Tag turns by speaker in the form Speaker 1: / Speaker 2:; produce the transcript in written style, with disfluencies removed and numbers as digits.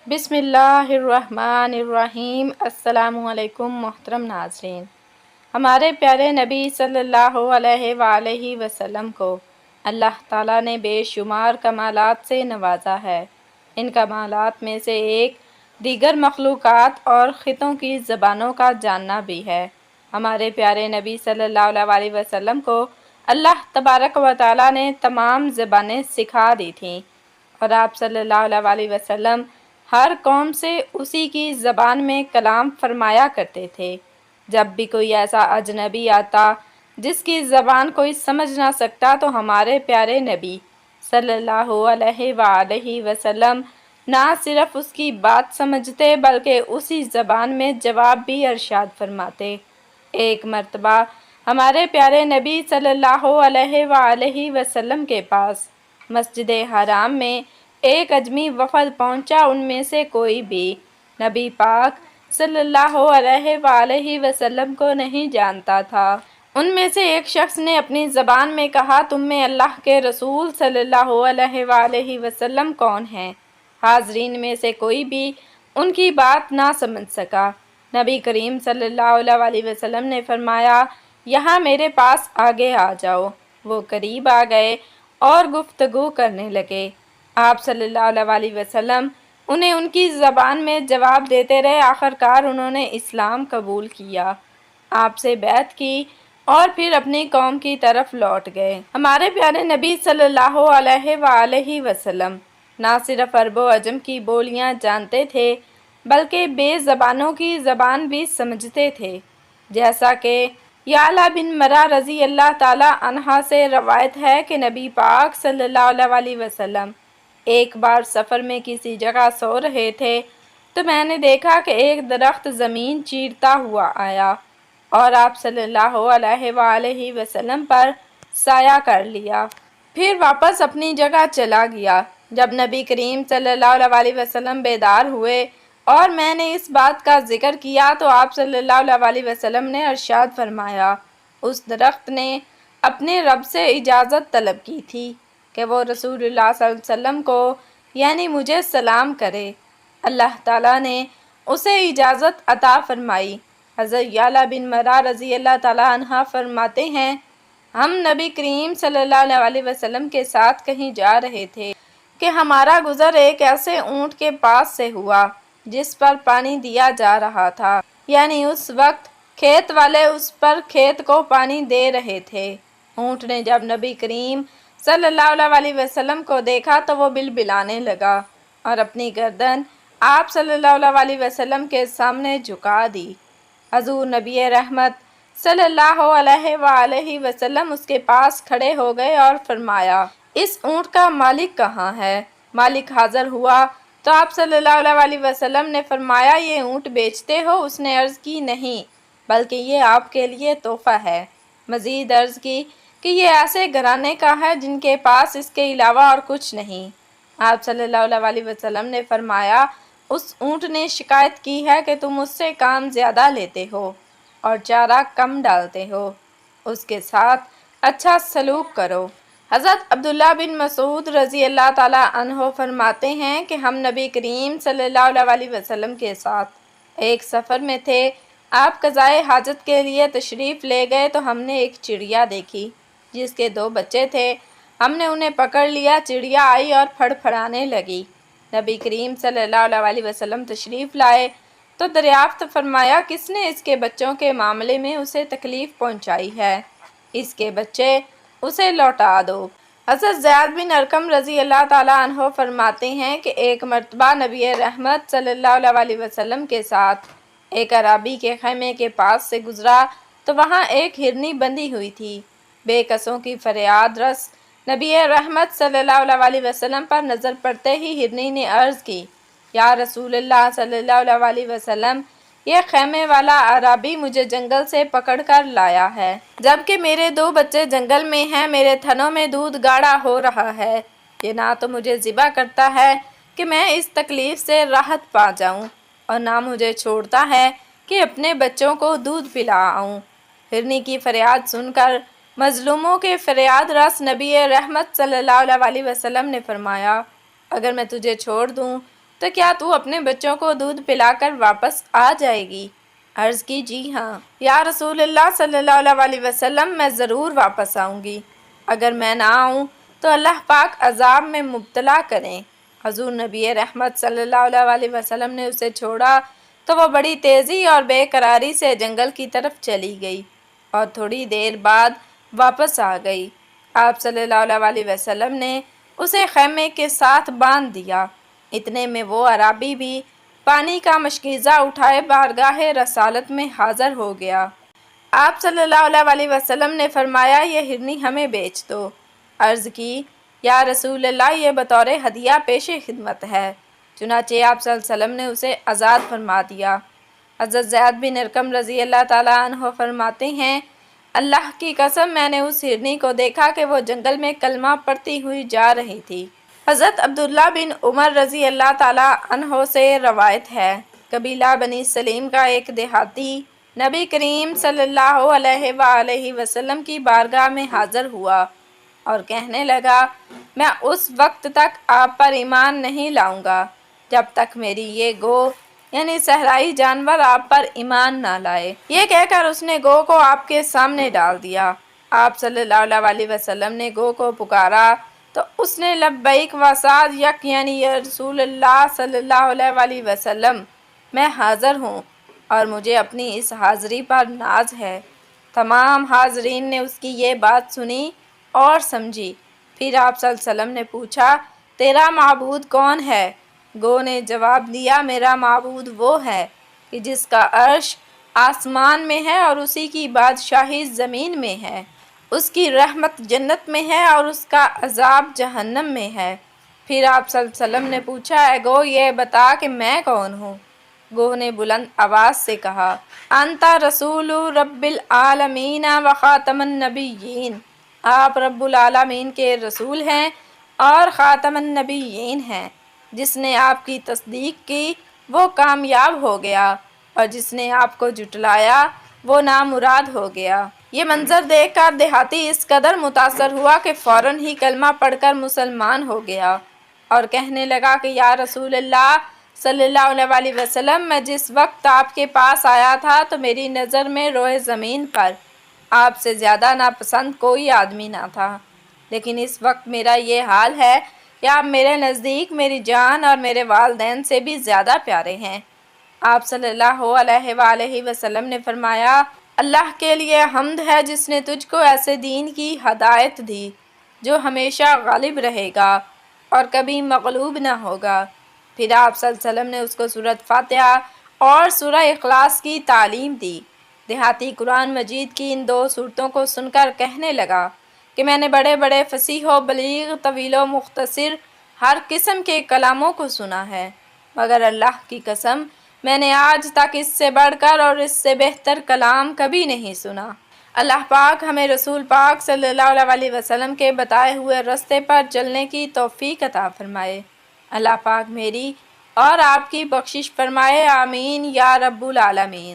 Speaker 1: بسم اللہ الرحمن الرحیم۔ السلام علیکم محترم ناظرین، ہمارے پیارے نبی صلی اللہ علیہ وآلہ وسلم کو اللہ تعالیٰ نے بے شمار کمالات سے نوازا ہے۔ ان کمالات میں سے ایک دیگر مخلوقات اور خطوں کی زبانوں کا جاننا بھی ہے۔ ہمارے پیارے نبی صلی اللہ علیہ وسلم کو اللہ تبارک و تعالیٰ نے تمام زبانیں سکھا دی تھیں، اور آپ صلی اللہ علیہ وسلم ہر قوم سے اسی کی زبان میں کلام فرمایا کرتے تھے۔ جب بھی کوئی ایسا اجنبی آتا جس کی زبان کوئی سمجھ نہ سکتا تو ہمارے پیارے نبی صلی اللہ علیہ وآلہ وسلم نہ صرف اس کی بات سمجھتے بلکہ اسی زبان میں جواب بھی ارشاد فرماتے۔ ایک مرتبہ ہمارے پیارے نبی صلی اللہ علیہ وآلہ وسلم کے پاس مسجد حرام میں ایک اجمی وفد پہنچا۔ ان میں سے کوئی بھی نبی پاک صلی اللہ علیہ وآلہ وسلم کو نہیں جانتا تھا۔ ان میں سے ایک شخص نے اپنی زبان میں کہا، تم میں اللہ کے رسول صلی اللہ علیہ وآلہ وسلم کون ہیں؟ حاضرین میں سے کوئی بھی ان کی بات نہ سمجھ سکا۔ نبی کریم صلی اللہ علیہ وسلم نے فرمایا، یہاں میرے پاس آگے آ جاؤ۔ وہ قریب آ گئے اور گفتگو کرنے لگے۔ آپ صلی اللہ علیہ وسلم انہیں ان کی زبان میں جواب دیتے رہے۔ آخرکار انہوں نے اسلام قبول کیا، آپ سے بیعت کی اور پھر اپنی قوم کی طرف لوٹ گئے۔ ہمارے پیارے نبی صلی اللہ علیہ وآلہ وسلم نہ صرف عرب و عجم کی بولیاں جانتے تھے بلکہ بے زبانوں کی زبان بھی سمجھتے تھے، جیسا کہ یعلا بن مرہ رضی اللہ تعالی عنہ سے روایت ہے کہ نبی پاک صلی اللہ علیہ وسلم ایک بار سفر میں کسی جگہ سو رہے تھے تو میں نے دیکھا کہ ایک درخت زمین چیرتا ہوا آیا اور آپ صلی اللہ علیہ وآلہ وسلم پر سایہ کر لیا، پھر واپس اپنی جگہ چلا گیا۔ جب نبی کریم صلی اللہ علیہ وسلم بیدار ہوئے اور میں نے اس بات کا ذکر کیا تو آپ صلی اللہ علیہ وسلم نے ارشاد فرمایا، اس درخت نے اپنے رب سے اجازت طلب کی تھی کہ وہ رسول اللہ صلی اللہ علیہ وسلم کو یعنی مجھے سلام کرے۔ اللہ تعالیٰ نے اسے اجازت عطا فرمائی۔ حضرت یعلا بن مرہ رضی اللہ تعالیٰ عنہ فرماتے ہیں، ہم نبی کریم صلی اللہ علیہ وسلم کے ساتھ کہیں جا رہے تھے کہ ہمارا گزر ایک ایسے اونٹ کے پاس سے ہوا جس پر پانی دیا جا رہا تھا، یعنی اس وقت کھیت والے اس پر کھیت کو پانی دے رہے تھے۔ اونٹ نے جب نبی کریم صلی اللہ علیہ وسلم کو دیکھا تو وہ بلبلانے لگا اور اپنی گردن آپ صلی اللہ علیہ وسلم کے سامنے جھکا دی۔ حضور نبی رحمت صلی اللہ علیہ وآلہ وسلم اس کے پاس کھڑے ہو گئے اور فرمایا، اس اونٹ کا مالک کہاں ہے؟ مالک حاضر ہوا تو آپ صلی اللہ علیہ وسلم نے فرمایا، یہ اونٹ بیچتے ہو؟ اس نے عرض کی، نہیں بلکہ یہ آپ کے لیے تحفہ ہے۔ مزید عرض کی کہ یہ ایسے گھرانے کا ہے جن کے پاس اس کے علاوہ اور کچھ نہیں۔ آپ صلی اللہ علیہ وسلم نے فرمایا، اس اونٹ نے شکایت کی ہے کہ تم اس سے کام زیادہ لیتے ہو اور چارہ کم ڈالتے ہو، اس کے ساتھ اچھا سلوک کرو۔ حضرت عبداللہ بن مسعود رضی اللہ تعالیٰ عنہ فرماتے ہیں کہ ہم نبی کریم صلی اللہ علیہ وسلم کے ساتھ ایک سفر میں تھے۔ آپ قضائے حاجت کے لیے تشریف لے گئے تو ہم نے ایک چڑیا دیکھی جس کے 2 بچے تھے۔ ہم نے انہیں پکڑ لیا۔ چڑیا آئی اور پھڑ پھڑانے لگی۔ نبی کریم صلی اللہ علیہ وسلم تشریف لائے تو دریافت فرمایا، کس نے اس کے بچوں کے معاملے میں اسے تکلیف پہنچائی ہے؟ اس کے بچے اسے لوٹا دو۔ حضرت زید بن ارقم رضی اللہ تعالیٰ عنہ فرماتے ہیں کہ ایک مرتبہ نبی رحمت صلی اللہ علیہ وسلم کے ساتھ ایک اعرابی کے خیمے کے پاس سے گزرا تو وہاں ایک ہرنی بندھی ہوئی تھی۔ بے کسوں کی فریاد رس نبی رحمت صلی اللہ علیہ وسلم پر نظر پڑتے ہی ہرنی نے عرض کی، یا رسول اللہ صلی اللہ علیہ وسلم، یہ خیمے والا اعرابی مجھے جنگل سے پکڑ کر لایا ہے، جبکہ میرے 2 بچے جنگل میں ہیں، میرے تھنوں میں دودھ گاڑھا ہو رہا ہے۔ یہ نہ تو مجھے ذبح کرتا ہے کہ میں اس تکلیف سے راحت پا جاؤں اور نہ مجھے چھوڑتا ہے کہ اپنے بچوں کو دودھ پلا آؤں۔ ہرنی کی فریاد سن کر مظلوموں کے فریاد رس نبی رحمت صلی اللہ علیہ وسلم نے فرمایا، اگر میں تجھے چھوڑ دوں تو کیا تو اپنے بچوں کو دودھ پلا کر واپس آ جائے گی؟ عرض کی جی ہاں یا رسول اللہ صلی اللہ علیہ وسلم، میں ضرور واپس آؤں گی۔ اگر میں نہ آؤں تو اللہ پاک عذاب میں مبتلا کریں۔ حضور نبی رحمت صلی اللہ علیہ وسلم نے اسے چھوڑا تو وہ بڑی تیزی اور بے قراری سے جنگل کی طرف چلی گئی اور تھوڑی دیر بعد واپس آ گئی۔ آپ صلی اللہ علیہ وسلم نے اسے خیمے کے ساتھ باندھ دیا۔ اتنے میں وہ عرابی بھی پانی کا مشکیزہ اٹھائے بارگاہ رسالت میں حاضر ہو گیا۔ آپ صلی اللہ علیہ وسلم نے فرمایا، یہ ہرنی ہمیں بیچ دو۔ عرض کی، یا رسول اللہ، یہ بطور ہدیہ پیش خدمت ہے۔ چنانچہ آپ صلی اللہ علیہ وسلم نے اسے آزاد فرما دیا۔ حضرت زید بن ارقم رضی اللہ تعالیٰ عنہ فرماتے ہیں، اللہ کی قسم میں نے اس ہرنی کو دیکھا کہ وہ جنگل میں کلمہ پڑھتی ہوئی جا رہی تھی۔ حضرت عبداللہ بن عمر رضی اللہ تعالیٰ عنہ سے روایت ہے، قبیلہ بنی سلیم کا ایک دیہاتی نبی کریم صلی اللہ علیہ وآلہ وسلم کی بارگاہ میں حاضر ہوا اور کہنے لگا، میں اس وقت تک آپ پر ایمان نہیں لاؤں گا جب تک میری یہ گو یعنی صحرائی جانور آپ پر ایمان نہ لائے۔ یہ کہہ کر اس نے گو کو آپ کے سامنے ڈال دیا۔ آپ صلی اللہ علیہ وسلم نے گو کو پکارا تو اس نے لبیک و سعدیک یعنی یا رسول اللہ صلی اللہ علیہ وسلم، میں حاضر ہوں اور مجھے اپنی اس حاضری پر ناز ہے۔ تمام حاضرین نے اس کی یہ بات سنی اور سمجھی۔ پھر آپ صلی اللہ علیہ وسلم نے پوچھا، تیرا معبود کون ہے؟ گو نے جواب دیا، میرا معبود وہ ہے کہ جس کا عرش آسمان میں ہے اور اسی کی بادشاہی زمین میں ہے، اس کی رحمت جنت میں ہے اور اس کا عذاب جہنم میں ہے۔ پھر آپ صلی اللہ علیہ وسلم نے پوچھا، اے گو یہ بتا کہ میں کون ہوں؟ گو نے بلند آواز سے کہا، انت رسول رب العالمین و خاتم النبیین، آپ رب العالمین کے رسول ہیں اور خاتم النبیین ہیں۔ جس نے آپ کی تصدیق کی وہ کامیاب ہو گیا اور جس نے آپ کو جھٹلایا وہ نامراد ہو گیا۔ یہ منظر دیکھ کر دیہاتی اس قدر متاثر ہوا کہ فوراً ہی کلمہ پڑھ کر مسلمان ہو گیا اور کہنے لگا کہ یا رسول اللہ صلی اللہ علیہ وسلم، میں جس وقت آپ کے پاس آیا تھا تو میری نظر میں روئے زمین پر آپ سے زیادہ ناپسند کوئی آدمی نہ تھا، لیکن اس وقت میرا یہ حال ہے کہ آپ میرے نزدیک میری جان اور میرے والدین سے بھی زیادہ پیارے ہیں۔ آپ صلی اللہ علیہ وآلہ وسلم نے فرمایا، اللہ کے لیے حمد ہے جس نے تجھ کو ایسے دین کی ہدایت دی جو ہمیشہ غالب رہے گا اور کبھی مغلوب نہ ہوگا۔ پھر آپ صلی اللہ علیہ وسلم نے اس کو سورۃ فاتحہ اور سورہ اخلاص کی تعلیم دی۔ دیہاتی قرآن مجید کی ان دو سورتوں کو سن کر کہنے لگا کہ میں نے بڑے بڑے فصیح و بلیغ، طویل و مختصر ہر قسم کے کلاموں کو سنا ہے، مگر اللہ کی قسم میں نے آج تک اس سے بڑھ کر اور اس سے بہتر کلام کبھی نہیں سنا۔ اللہ پاک ہمیں رسول پاک صلی اللہ علیہ وسلم کے بتائے ہوئے راستے پر چلنے کی توفیق عطا فرمائے۔ اللہ پاک میری اور آپ کی بخشش فرمائے، آمین یا رب العالمین۔